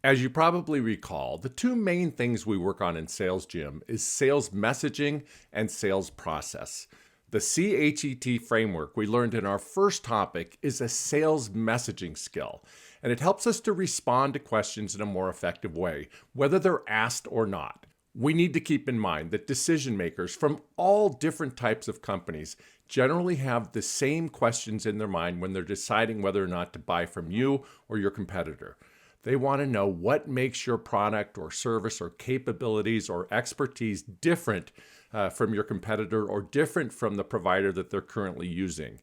As you probably recall, the two main things we work on in Sales Gym is sales messaging and sales process. The CHET framework we learned in our first topic is a sales messaging skill, and it helps us to respond to questions in a more effective way, whether they're asked or not. We need to keep in mind that decision makers from all different types of companies generally have the same questions in their mind when they're deciding whether or not to buy from you or your competitor. They want to know what makes your product or service or capabilities or expertise different from your competitor or different from the provider that they're currently using.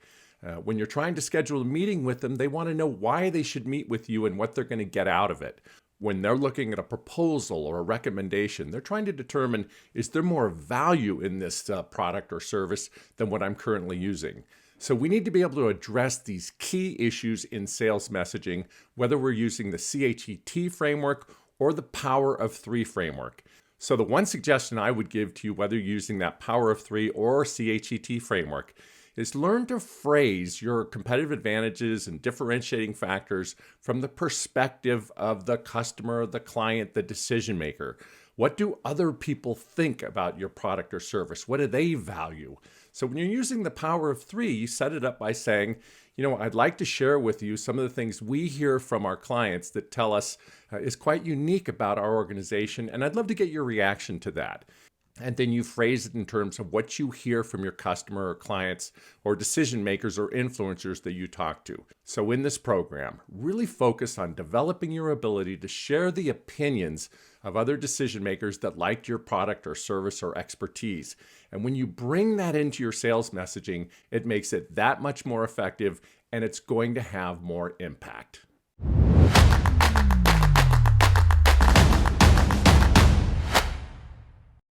When you're trying to schedule a meeting with them, they want to know why they should meet with you and what they're going to get out of it. When they're looking at a proposal or a recommendation, they're trying to determine, is there more value in this product or service than what I'm currently using? So we need to be able to address these key issues in sales messaging, whether we're using the CHET framework or the Power of Three framework. So the one suggestion I would give to you, whether you're using that Power of Three or CHET framework, is learn to phrase your competitive advantages and differentiating factors from the perspective of the customer, the client, the decision maker. What do other people think about your product or service? What do they value? So when you're using the Power of Three, you set it up by saying, I'd like to share with you some of the things we hear from our clients that tell us is quite unique about our organization, and I'd love to get your reaction to that. And then you phrase it in terms of what you hear from your customer or clients or decision makers or influencers that you talk to. So in this program, really focus on developing your ability to share the opinions of other decision makers that liked your product or service or expertise. And when you bring that into your sales messaging, it makes it that much more effective and it's going to have more impact.